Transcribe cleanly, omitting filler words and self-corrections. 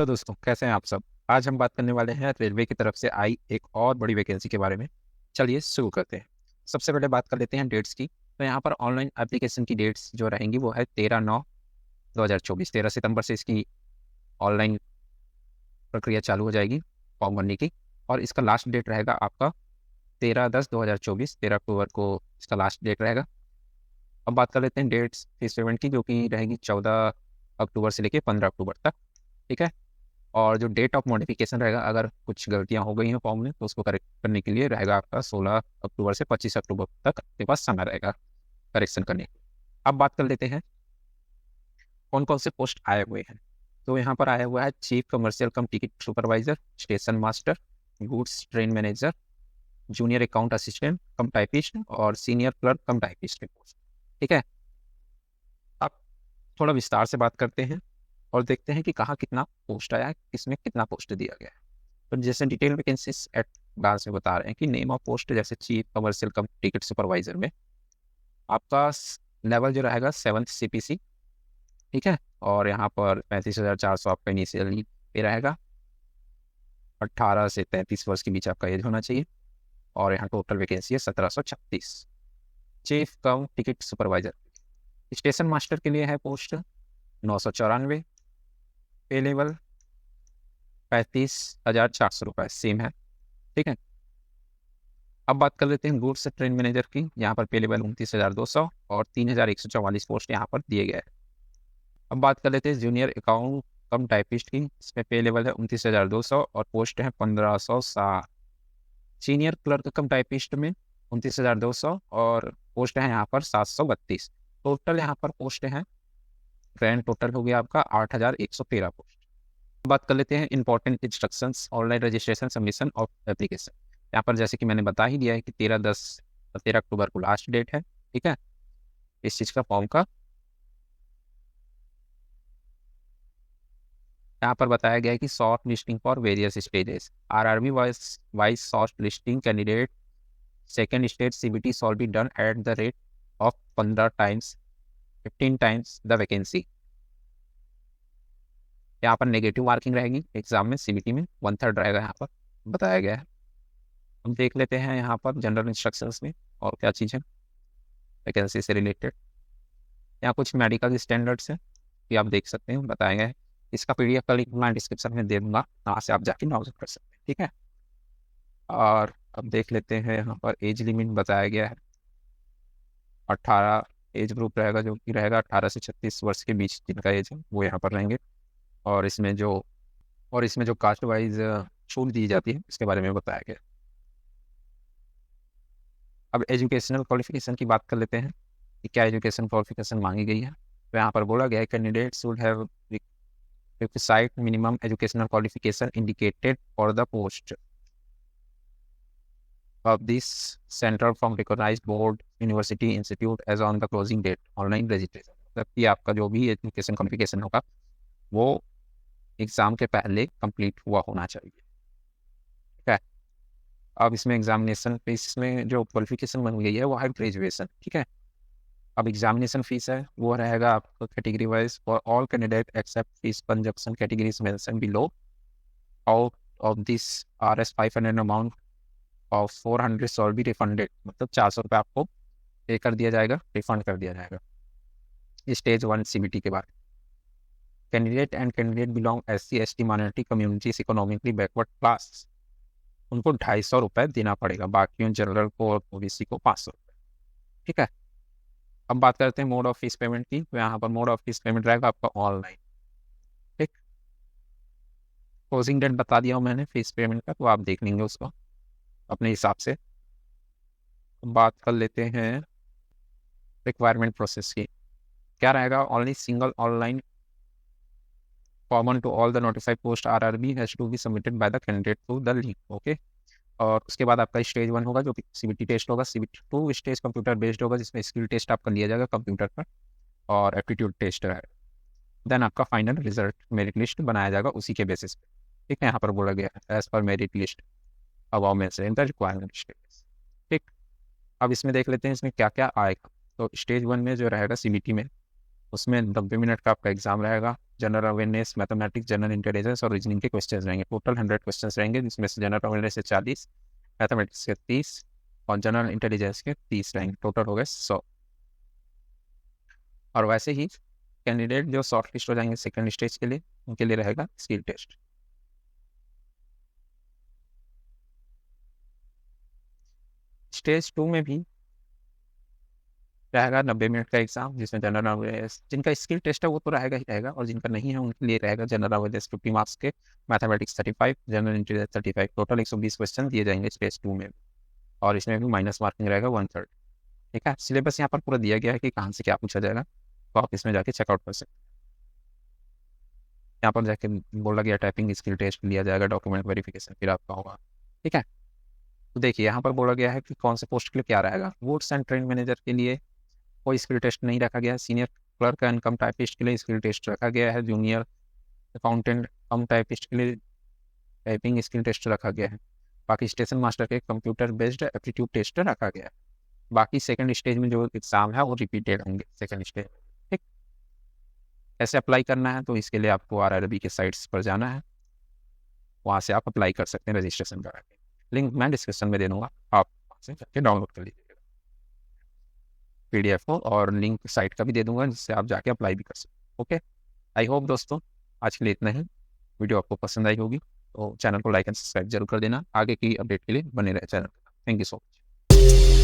Hello दोस्तों, कैसे हैं आप सब। आज हम बात करने वाले हैं रेलवे की तरफ से आई एक और बड़ी वैकेंसी के बारे में। चलिए शुरू करते हैं। सबसे पहले बात कर लेते हैं डेट्स की। तो यहाँ पर ऑनलाइन एप्लीकेशन की डेट्स जो रहेंगी वो है 13/9/2024। 13 सितंबर से इसकी ऑनलाइन प्रक्रिया चालू हो जाएगी फॉर्म भरने की। और इसका लास्ट डेट रहेगा आपका 13/10/2024। 13 अक्टूबर को इसका लास्ट डेट रहेगा। अब बात कर लेते हैं डेट्स फीस पेमेंट की, जो कि रहेगी 14 अक्टूबर से लेकर 15 अक्टूबर तक। ठीक है। और जो डेट ऑफ मॉडिफिकेशन रहेगा, अगर कुछ गलतियां हो गई हैं फॉर्म में तो उसको करेक्ट करने के लिए रहेगा आपका 16 अक्टूबर से 25 अक्टूबर तक आपके पास समय रहेगा करेक्शन करने के लिए। अब बात कर लेते हैं कौन कौन से पोस्ट आए हुए हैं। तो यहाँ पर आया हुआ है चीफ कमर्शियल कम ticket supervisor, station master, goods train manager, junior account assistant कम टाइपिस्ट और सीनियर क्लर्क कम टाइपिस्ट के पोस्ट। ठीक है। अब थोड़ा विस्तार से बात करते हैं और देखते हैं कि कहाँ कितना पोस्ट आया है, किसमें कितना पोस्ट दिया गया है। तो जैसे डिटेल वैकेंसीज एट ग्लांस में बता रहे हैं कि नेम ऑफ पोस्ट जैसे चीफ कमर्शियल कम टिकट सुपरवाइजर में आपका लेवल जो रहेगा 7th CPC। ठीक है। और यहाँ पर 35,400 आपका इनिशियली पे रहेगा। 18 से 33 वर्ष के बीच आपका एज होना चाहिए। और यहाँ टोटल वैकेंसी है 1736 चीफ कम टिकट सुपरवाइजर। स्टेशन मास्टर के लिए है पोस्ट 994, पे लेवल 35,400 रुपये सेम है। ठीक है। अब बात कर लेते हैं गुड्स ट्रेन मैनेजर की। यहाँ पर पे लेवल 29,200 और 3,144 पोस्ट यहाँ पर दिए गए हैं। अब बात कर लेते हैं जूनियर अकाउंट कम टाइपिस्ट की। इसमें पे लेवल है 29,200 और पोस्ट है 1,560। सीनियर क्लर्क कम टाइपिस्ट में 29,200 और पोस्ट है यहाँ पर 732। टोटल यहाँ पर पोस्ट है, ग्रैंड टोटल हो गया आपका 8,113 पोस्ट। बात कर लेते हैं important instructions, online registration submission of application. यहाँ पर जैसे कि मैंने बता ही दिया है कि 13 अक्टूबर को लास्ट डेट है। ठीक है, इस चीज़ का फॉर्म का। यहाँ पर बताया गया है कि short listing for various stages, RRB wise short listing candidate second stage CBT shawl be done at the rate of 15 times the vacancy. यहाँ पर नेगेटिव मार्किंग रहेगी एग्जाम में, CBT में 1/3 रहेगा यहाँ पर बताया गया है। हम देख लेते हैं यहाँ पर जनरल इंस्ट्रक्शंस में और क्या चीज़ है वैकेंसी से रिलेटेड। यहाँ कुछ मेडिकल स्टैंडर्ड्स हैं कि आप देख सकते हैं, बताए गए हैं। इसका PDF का लिंक मैं डिस्क्रिप्शन में दे दूंगा, वहाँ से आप जाके डाउनलोड कर सकते हैं। ठीक है। और अब देख लेते हैं यहाँ पर एज लिमिट बताया गया है 18 एज ग्रुप रहेगा, जो कि रहेगा 18 से 36 वर्ष के बीच जिनका एज है वो यहाँ पर रहेंगे। और इसमें जो कास्ट वाइज छूट दी जाती है इसके बारे में बताया गया। अब एजुकेशनल क्वालिफिकेशन की बात कर लेते हैं कि क्या एजुकेशन क्वालिफिकेशन मांगी गई है। तो यहाँ पर बोला गया है candidate should have requisite minimum educational qualification indicated for the post of this center from recognized board university institute as on the closing date online registration. मतलब कि आपका जो भी एजुकेशन क्वालिफिकेशन होगा वो एग्ज़ाम के पहले कंप्लीट हुआ होना चाहिए। ठीक है। अब इसमें एग्जामिनेशन फीस में जो क्वालिफिकेशन बन गई है वो है ग्रेजुएशन। ठीक है। अब एग्जामिनेशन फीस है वो रहेगा आपको category wise for all candidate except fees concession categories mention below. Out of this RS 500 amount और 400 शॉल बी रिफंडेड, मतलब 400 रुपये आपको पे कर दिया जाएगा, रिफंड कर दिया जाएगा। स्टेज 1 CBT के बाद candidate belong SC ST minority communities economically backward class, उनको 250 रुपये देना पड़ेगा। बाकी जनरल को और OBC को 500 रुपये। ठीक है। अब बात करते हैं मोड ऑफ फीस पेमेंट की। तो यहाँ पर मोड ऑफ फीस पेमेंट रहेगा आपका ऑनलाइन। ठीक। क्लोजिंग डेट बता दिया हूँ मैंने फीस पेमेंट का, तो आप देख लेंगे उसको अपने हिसाब से। बात कर लेते हैं रिक्वायरमेंट प्रोसेस की। क्या रहेगा, only single online common to all the notified post RRB has to be submitted by the candidate through the link. Okay. और उसके बाद आपका स्टेज 1 होगा जो कि CBT टेस्ट होगा। CBT 2 स्टेज कंप्यूटर बेस्ड होगा जिसमें स्किल टेस्ट आपका लिया जाएगा कंप्यूटर पर और एप्टीट्यूड टेस्ट रहेगा। देन आपका फाइनल रिजल्ट मेरिट लिस्ट बनाया जाएगा उसी के बेसिस पे। ठीक है। यहाँ पर बोला गया है as per merit list above mention the requirement status. ठीक। अब इसमें देख लेते हैं इसमें क्या क्या आएगा। तो स्टेज 1 में जो रहेगा CBT में, उसमें 90 मिनट का आपका एग्जाम रहेगा general awareness, mathematics, general intelligence और रीजनिंग के क्वेश्चन रहेंगे। टोटल 100 क्वेश्चन रहेंगे, जिसमें से जनरल अवेयरनेस से 40, मैथमेटिक्स के 30 और जनरल इंटेलिजेंस के 30 रहेंगे। टोटल हो गए 100। और वैसे ही कैंडिडेट जो शॉर्ट लिस्ट हो जाएंगे सेकंड स्टेज के लिए, उनके लिए रहेगा स्किल टेस्ट। स्टेज 2 में भी रहेगा 90 मिनट का एग्जाम, जिसमें जनरल अवेयरनेस, जिनका स्किल टेस्ट है वो तो रहेगा ही रहेगा, और जिनका नहीं है उनके लिए रहेगा जनरल अवेयरनेस 50 मार्क्स के, mathematics 35, general intelligence 35। Total 120 question दिए जाएंगे स्टेज 2 में, और इसमें भी माइनस मार्किंग रहेगा 1/3। ठीक है, सिलेबस यहाँ पर पूरा दिया गया है कि कहाँ से क्या पूछा जाएगा, तो आप इसमें जाके चेकआउट कर सकते हैं। यहाँ पर जाके बोला गया टाइपिंग स्किल टेस्ट लिया जाएगा, डॉक्यूमेंट वेरिफिकेशन फिर आपका होगा। ठीक है, तो देखिए यहाँ पर बोला गया है कि कौन से पोस्ट के लिए क्या रहेगा। गुड्स एंड ट्रेड मैनेजर के लिए कोई स्किल टेस्ट नहीं रखा गया है। Senior clerk and come typist के लिए स्किल टेस्ट रखा गया है। जूनियर अकाउंटेंट कम टाइपिस्ट के लिए टाइपिंग स्किल टेस्ट रखा गया है। बाकी स्टेशन मास्टर के कंप्यूटर बेस्ड एप्टीट्यूड टेस्ट रखा गया है। बाकी सेकंड स्टेज में जो एग्जाम है वो रिपीटेड होंगे सेकंड स्टेज। ठीक, कैसे अप्लाई करना है, तो इसके लिए आपको RRB के साइट्स पर जाना है, वहाँ से आप अप्लाई कर सकते हैं रजिस्ट्रेशन करा के। लिंक मैं डिस्क्रिप्शन में दे दूँगा, आप वहाँ से जाके डाउनलोड कर लीजिएगा PDF को, और लिंक साइट का भी दे दूंगा, जिससे आप जाके अप्लाई भी कर सकते हैं। ओके, आई होप दोस्तों आज के लिए इतना ही। वीडियो आपको पसंद आई होगी तो चैनल को लाइक एंड सब्सक्राइब जरूर कर देना। आगे की अपडेट के लिए बने रहे channel. Thank you so much.